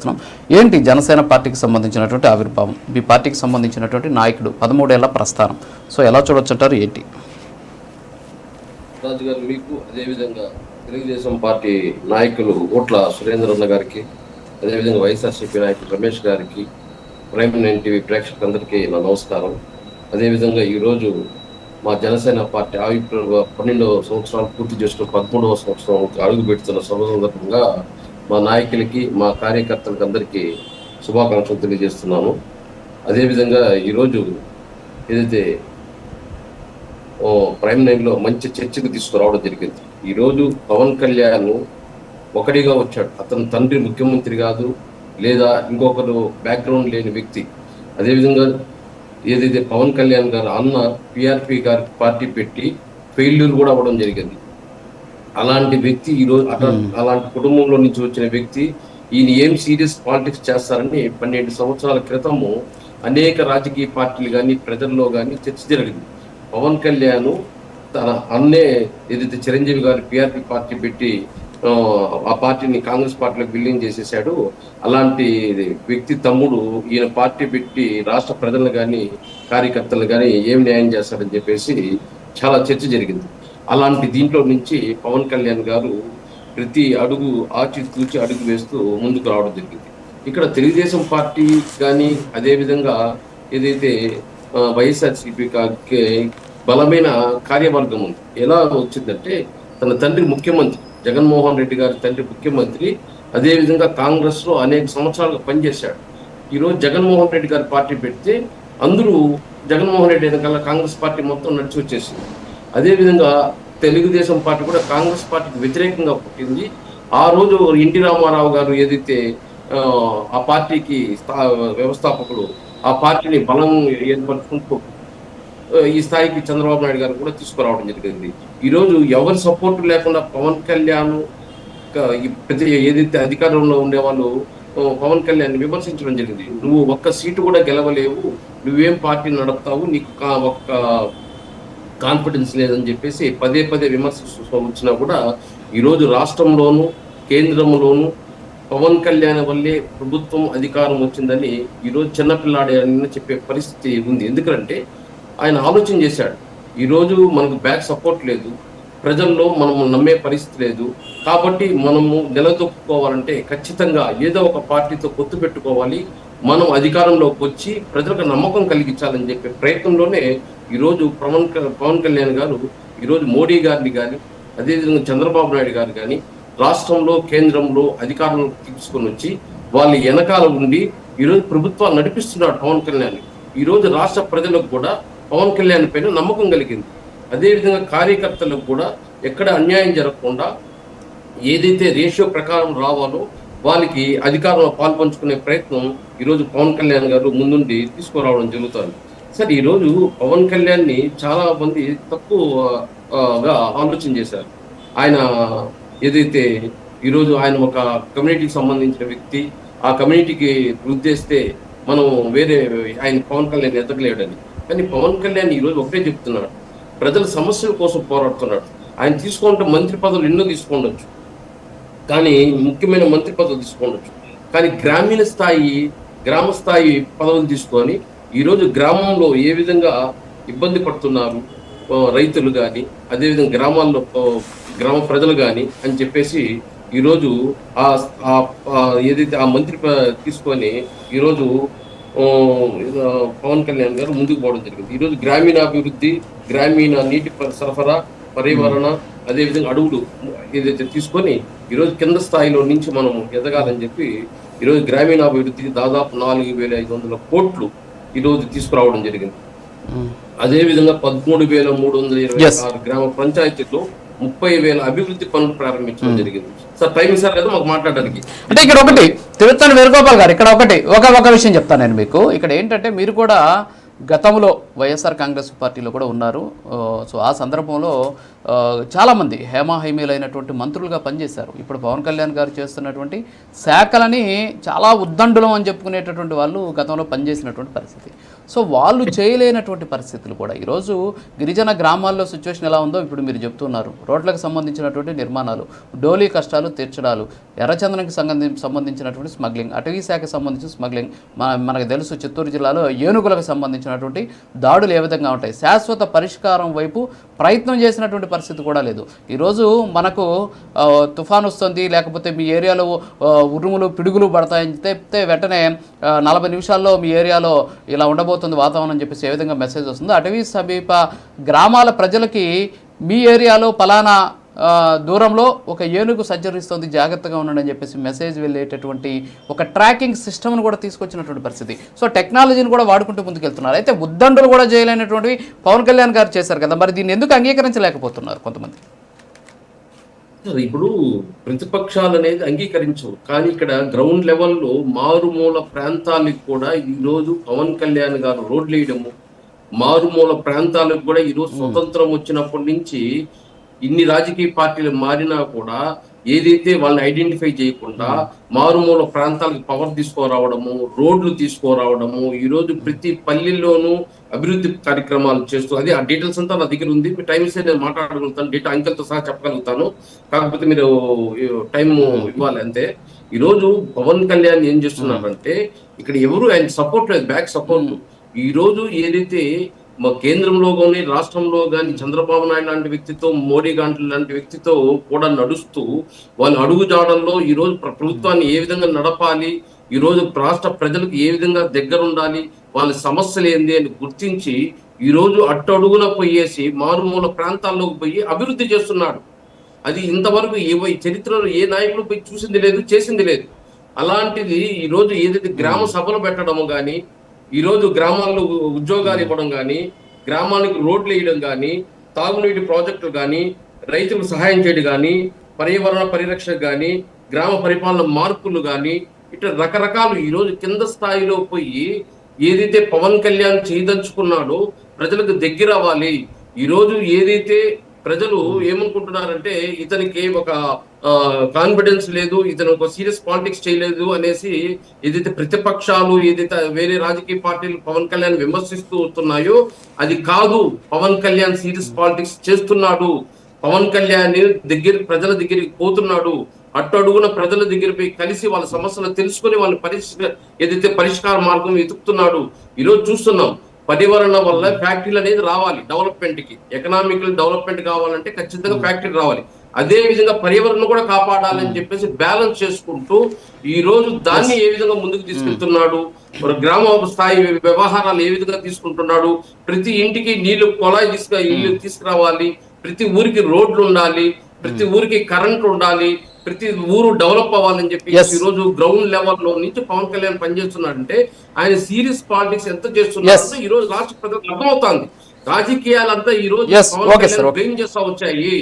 మాట్లాడుతున్నాం. ఏంటి జనసేన పార్టీకి సంబంధించినటువంటి ఆవిర్భావం, మీ పార్టీకి సంబంధించినటువంటి నాయకుడు 13 ఏళ్ల ప్రస్థానం, సో ఎలా చూడొచ్చంటారు ఏంటి? రాజు గారు, మీకు అదేవిధంగా తెలుగుదేశం పార్టీ నాయకులు ఓట్ల సురేంద్రన్న గారికి, అదేవిధంగా వైఎస్ఆర్సీపీ నాయకులు రమేష్ గారికి, ప్రైమ్ 9 టీవీ ప్రేక్షకులందరికీ నా నమస్కారం. అదేవిధంగా ఈరోజు మా జనసేన పార్టీ 12వ సంవత్సరాలు పూర్తి చేసుకుని 13వ సంవత్సరం అడుగు పెడుతున్న సందర్భంగా మా నాయకులకి, మా కార్యకర్తలకి అందరికీ శుభాకాంక్షలు తెలియజేస్తున్నాను. అదేవిధంగా ఈరోజు ఏదైతే ప్రైమ్ 9లో మంచి చర్చకు తీసుకురావడం జరిగింది. ఈరోజు పవన్ కళ్యాణ్ ఒకటిగా వచ్చాడు. అతని తండ్రి ముఖ్యమంత్రి కాదు, లేదా ఇంకొకరు బ్యాక్గ్రౌండ్ లేని వ్యక్తి. అదేవిధంగా ఏదైతే పవన్ కళ్యాణ్ గారు అన్న పిఆర్పి గారి పార్టీ పెట్టి ఫెయిల్యూర్ కూడా అవ్వడం జరిగింది. అలాంటి వ్యక్తి ఈరోజు అలాంటి కుటుంబంలో నుంచి వచ్చిన వ్యక్తి ఈయన ఏం సీరియస్ పాలిటిక్స్ చేస్తారని 12 సంవత్సరాల క్రితము అనేక రాజకీయ పార్టీలు కానీ ప్రజల్లో కానీ చర్చ జరిగింది. పవన్ కళ్యాణ్ తన అన్నే ఏదైతే చిరంజీవి గారు పిఆర్పి పార్టీ పెట్టి ఆ పార్టీని కాంగ్రెస్ పార్టీలోకి విలీనం చేసేసాడు. అలాంటి వ్యక్తి తమ్ముడు ఈయన పార్టీ పెట్టి రాష్ట్ర ప్రజలను కానీ కార్యకర్తలు కానీ ఏం న్యాయం చేస్తాడని చెప్పేసి చాలా చర్చ జరిగింది. అలాంటి దీంట్లో నుంచి పవన్ కళ్యాణ్ గారు ప్రతి అడుగు ఆచితూచి అడుగు వేస్తూ ముందుకు రావడం జరిగింది. ఇక్కడ తెలుగుదేశం పార్టీ కానీ అదేవిధంగా ఏదైతే వైఎస్ఆర్సీపీ బలమైన కార్యవర్గం ఉంది. ఎలా వచ్చిందంటే తన తండ్రి ముఖ్యమంత్రి జగన్మోహన్ రెడ్డి గారి తండ్రి ముఖ్యమంత్రి, అదేవిధంగా కాంగ్రెస్ లో అనేక సంవత్సరాలుగా పనిచేశాడు. ఈరోజు జగన్మోహన్ రెడ్డి గారి పార్టీ పెడితే అందరూ జగన్మోహన్ రెడ్డి వెనకాల కాంగ్రెస్ పార్టీ మొత్తం నడిచి వచ్చేసింది. అదేవిధంగా తెలుగుదేశం పార్టీ కూడా కాంగ్రెస్ పార్టీకి వ్యతిరేకంగా పుట్టింది. ఆ రోజు ఎన్టీ రామారావు గారు ఏదైతే ఆ పార్టీకి వ్యవస్థాపకుడు, ఆ పార్టీని బలం ఏర్పరచుకుంటూ ఈ స్థాయికి చంద్రబాబు నాయుడు గారు కూడా తీసుకురావడం జరిగింది. ఈరోజు ఎవరి సపోర్ట్ లేకుండా పవన్ కళ్యాణ్ ఏదైతే అధికారంలో ఉండేవాళ్ళు పవన్ కళ్యాణ్ విమర్శించడం జరిగింది. నువ్వు ఒక్క సీటు కూడా గెలవలేవు, నువ్వేం పార్టీ నడుపుతావు, నీకు ఒక్క కాన్ఫిడెన్స్ లేదని చెప్పేసి పదే పదే విమర్శిస్తూ వచ్చినా కూడా ఈరోజు రాష్ట్రంలోను కేంద్రంలోను పవన్ కళ్యాణ్ వల్లే ప్రభుత్వం అధికారం వచ్చిందని ఈరోజు చిన్నపిల్లాడే చెప్పే పరిస్థితి ఉంది. ఎందుకంటే ఆయన ఆలోచన చేశాడు. ఈరోజు మనకు బ్యాక్ సపోర్ట్ లేదు, ప్రజల్లో మనము నమ్మే పరిస్థితి లేదు, కాబట్టి మనము నిలదొక్కుకోవాలంటే ఖచ్చితంగా ఏదో ఒక పార్టీతో పొత్తు పెట్టుకోవాలి, మనం అధికారంలోకి వచ్చి ప్రజలకు నమ్మకం కలిగించాలని చెప్పే ప్రయత్నంలోనే ఈరోజు పవన్ కళ్యాణ్ గారు ఈరోజు మోడీ గారిని కానీ అదేవిధంగా చంద్రబాబు నాయుడు గారు కానీ రాష్ట్రంలో కేంద్రంలో అధికారంలో తీసుకొని వచ్చి వాళ్ళ వెనకాల ఉండి ఈరోజు ప్రభుత్వాలు నడిపిస్తున్నాడు పవన్ కళ్యాణ్. ఈరోజు రాష్ట్ర ప్రజలకు కూడా పవన్ కళ్యాణ్ పైన నమ్మకం కలిగింది. అదేవిధంగా కార్యకర్తలకు కూడా ఎక్కడ అన్యాయం జరగకుండా ఏదైతే రేషియో ప్రకారం రావాలో వాళ్ళకి అధికారంలో పాల్పంచుకునే ప్రయత్నం ఈరోజు పవన్ కళ్యాణ్ గారు ముందుండి తీసుకురావడం జరుగుతుంది. సరే, ఈరోజు పవన్ కళ్యాణ్ని చాలా మంది తక్కువగా ఆలోచన చేశారు. ఆయన ఏదైతే ఈరోజు ఆయన ఒక కమ్యూనిటీకి సంబంధించిన వ్యక్తి, ఆ కమ్యూనిటీకి ఉద్దేశిస్తే మనం వేరే ఆయన పవన్ కళ్యాణ్ ఎదగలేడని. కానీ పవన్ కళ్యాణ్ ఈరోజు ఒకటే చెప్తున్నాడు, ప్రజల సమస్యల కోసం పోరాడుతున్నాడు. ఆయన తీసుకుంటే మంత్రి పదవులు ఎన్నో తీసుకోండొచ్చు, కానీ ముఖ్యమైన మంత్రి పదవులు తీసుకోండొచ్చు, కానీ గ్రామ స్థాయి పదవులు తీసుకొని ఈరోజు గ్రామంలో ఏ విధంగా ఇబ్బంది పడుతున్నారు రైతులు కానీ అదేవిధంగా గ్రామ ప్రజలు కానీ అని చెప్పేసి ఈరోజు ఏదైతే ఆ మంత్రి తీసుకొని ఈరోజు పవన్ కళ్యాణ్ గారు ముందుకు పోవడం జరిగింది. ఈరోజు గ్రామీణాభివృద్ధి, గ్రామీణ నీటి సరఫరా, పర్యావరణ, అదేవిధంగా అడవులు ఏదైతే తీసుకొని ఈరోజు కింద స్థాయిలో నుంచి మనం ఎదగాలని చెప్పి ఈరోజు గ్రామీణాభివృద్ధికి దాదాపు 4,500 కోట్లు ఈరోజు తీసుకురావడం జరిగింది. అదేవిధంగా 13,326 గ్రామ పంచాయతీల్లో 30,000 అభివృద్ధి పనులు ప్రారంభించడం జరిగింది. సార్ టైం ఇస్తారు కదా మాకు మాట్లాడడానికి. అంటే ఇక్కడ ఒకటి తిరుత్తని వేణుగోపాల్ గారు, ఇక్కడ ఒక విషయం చెప్తాను నేను మీకు. ఇక్కడ ఏంటంటే మీరు కూడా గతంలో వైఎస్ఆర్ కాంగ్రెస్ పార్టీలో కూడా ఉన్నారు. సో ఆ సందర్భంలో చాలామంది హేమాహేమీలైనటువంటి మంత్రులుగా పనిచేశారు. ఇప్పుడు పవన్ కళ్యాణ్ గారు చేస్తున్నటువంటి శాఖలని చాలా ఉద్దండులం అని చెప్పుకునేటటువంటి వాళ్ళు గతంలో పనిచేసినటువంటి పరిస్థితి. సో వాళ్ళు చేయలేనటువంటి పరిస్థితులు కూడా ఈరోజు గిరిజన గ్రామాల్లో సిచ్యువేషన్ ఎలా ఉందో ఇప్పుడు మీరు చెప్తున్నారు. రోడ్లకు సంబంధించినటువంటి నిర్మాణాలు, డోలీ కష్టాలు తీర్చడాలు, ఎర్రచందనకి సంబంధించినటువంటి స్మగ్లింగ్, అటవీ శాఖకు సంబంధించిన స్మగ్లింగ్, మనకు తెలుసు చిత్తూరు జిల్లాలో ఏనుగులకు సంబంధించినటువంటి దాడులు ఏ విధంగా ఉంటాయి. శాశ్వత పరిష్కారం వైపు ప్రయత్నం చేసినటువంటి పరిస్థితి కూడా లేదు. ఈరోజు మనకు తుఫాన్ వస్తుంది, లేకపోతే మీ ఏరియాలో ఉరుములు పిడుగులు పడతాయని చెప్తే వెంటనే 40 నిమిషాల్లో మీ ఏరియాలో ఇలా ఉండబోతుంది వాతావరణం అని చెప్పేసి ఏ విధంగా మెసేజ్ వస్తుంది. అటవీ సమీప గ్రామాల ప్రజలకి మీ ఏరియాలో పలానా దూరంలో ఒక ఏనుగు సంచరిస్తుంది, జాగ్రత్తగా ఉండండి అని చెప్పేసి మెసేజ్ వెళ్ళేటటువంటి ఒక ట్రాకింగ్ సిస్టమ్ను కూడా తీసుకొచ్చినటువంటి పరిస్థితి. సో టెక్నాలజీని కూడా వాడుకుంటూ ముందుకెళ్తున్నారు. అయితే ఉద్దండులు కూడా చేయలేనటువంటివి పవన్ కళ్యాణ్ గారు చేశారు కదా, మరి దీన్ని ఎందుకు అంగీకరించలేకపోతున్నారు కొంతమంది? ఇప్పుడు ప్రతిపక్షాలు అనేది అంగీకరించవు, కానీ ఇక్కడ గ్రౌండ్ లెవెల్లో మారుమూల ప్రాంతాలకు కూడా ఈరోజు పవన్ కళ్యాణ్ గారు రోడ్లు వేయడము, మారుమూల ప్రాంతాలకు కూడా ఈరోజు స్వతంత్రం వచ్చినప్పటి నుంచి ఇన్ని రాజకీయ పార్టీలు మారినా కూడా ఏదైతే వాళ్ళని ఐడెంటిఫై చేయకుండా మారుమూల ప్రాంతాలకు పవర్ తీసుకురావడము, రోడ్లు తీసుకురావడము, ఈ రోజు ప్రతి పల్లెల్లోనూ అభివృద్ధి కార్యక్రమాలు చేస్తూ, అదే ఆ డీటెయిల్స్ అంతా నా దగ్గర ఉంది. టైం ఇస్తే నేను మాట్లాడగలుగుతాను, డేటా అంకెలతో సహా చెప్పగలుగుతాను, కాకపోతే మీరు టైం ఇవ్వాలి అంతే. ఈ రోజు పవన్ కళ్యాణ్ ఏం చేస్తున్నారంటే ఇక్కడ ఎవరు ఆయన సపోర్ట్ లేదు, బ్యాక్ సపోర్ట్. ఈ రోజు ఏదైతే మా కేంద్రంలో కానీ రాష్ట్రంలో కానీ చంద్రబాబు నాయుడు లాంటి వ్యక్తితో, మోడీ గాంటి లాంటి వ్యక్తితో కూడా నడుస్తూ వాళ్ళ అడుగుజాడల్లో ఈ రోజు ప్రభుత్వాన్ని ఏ విధంగా నడపాలి, ఈ రోజు రాష్ట్ర ప్రజలకు ఏ విధంగా దగ్గర ఉండాలి, వాళ్ళ సమస్యలు ఏంది అని గుర్తించి ఈ రోజు అట్టడుగున పోయేసి మారుమూల ప్రాంతాల్లోకి పోయి అభివృద్ధి చేస్తున్నాడు. అది ఇంతవరకు చరిత్రలో ఏ నాయకుడు పోయి చూసింది లేదు, చేసింది లేదు. అలాంటిది ఈ రోజు ఏదైతే గ్రామ సభలు పెట్టడము కానీ, ఈ రోజు గ్రామాల్లో ఉద్యోగాలు ఇవ్వడం కానీ, గ్రామానికి రోడ్లు వేయడం కానీ, తాగునీటి ప్రాజెక్టులు కానీ, రైతులకు సహాయం చేయడం కానీ, పర్యావరణ పరిరక్షణ కానీ, గ్రామ పరిపాలన మార్పులు కానీ, ఇట్లా రకరకాలు ఈ రోజు కింద స్థాయిలో పోయి ఏదైతే పవన్ కళ్యాణ్ చేయదలుచుకున్నాడో ప్రజలకు దగ్గర అవ్వాలి. ఈ రోజు ఏదైతే ప్రజలు ఏమనుకుంటున్నారంటే ఇతనికి ఒక కాన్ఫిడెన్స్ లేదు, ఇతను ఒక సీరియస్ పాలిటిక్స్ చేయలేదు అనేసి ఏదైతే ప్రతిపక్షాలు, ఏదైతే వేరే రాజకీయ పార్టీలు పవన్ కళ్యాణ్ విమర్శిస్తూ వస్తున్నాయో అది కాదు. పవన్ కళ్యాణ్ సీరియస్ పాలిటిక్స్ చేస్తున్నాడు. పవన్ కళ్యాణ్ ప్రజల దగ్గరికి పోతున్నాడు, అట్టడుగున ప్రజల దగ్గర పోయి కలిసి వాళ్ళ సమస్యలు తెలుసుకుని వాళ్ళ ఏదైతే పరిష్కార మార్గం వెతుకుతున్నాడు. ఈరోజు చూస్తున్నాం పర్యావరణం వల్ల ఫ్యాక్టరీలు అనేది రావాలి, డెవలప్మెంట్ కి ఎకనామికల్ డెవలప్మెంట్ కావాలంటే ఖచ్చితంగా ఫ్యాక్టరీ రావాలి. అదే విధంగా పర్యావరణం కూడా కాపాడాలని చెప్పేసి బ్యాలెన్స్ చేసుకుంటూ ఈ రోజు దాన్ని ఏ విధంగా ముందుకు తీసుకెళ్తున్నాడు, గ్రామ స్థాయి వ్యవహారాలు ఏ విధంగా తీసుకుంటున్నాడు, ప్రతి ఇంటికి నీళ్లు కొలాయి ఇల్లు తీసుకురావాలి, ప్రతి ఊరికి రోడ్లు ఉండాలి, ప్రతి ఊరికి కరెంట్ ఉండాలి, ప్రతి ఊరు డెవలప్ అవ్వాలని చెప్పి ఈ రోజు గ్రౌండ్ లెవెల్ లో నుంచి పవన్ కళ్యాణ్ పనిచేస్తున్నాడంటే ఆయన సీరియస్ పాలిటిక్స్ ఎంత చేస్తున్నారంటే ఈ రోజు రాష్ట్ర ప్రజలకు అర్థమవుతుంది. రాజకీయాలంతా ఈ రోజు పవన్ కళ్యాణ్ బ్లేమ్ చేస్తా వచ్చాయి.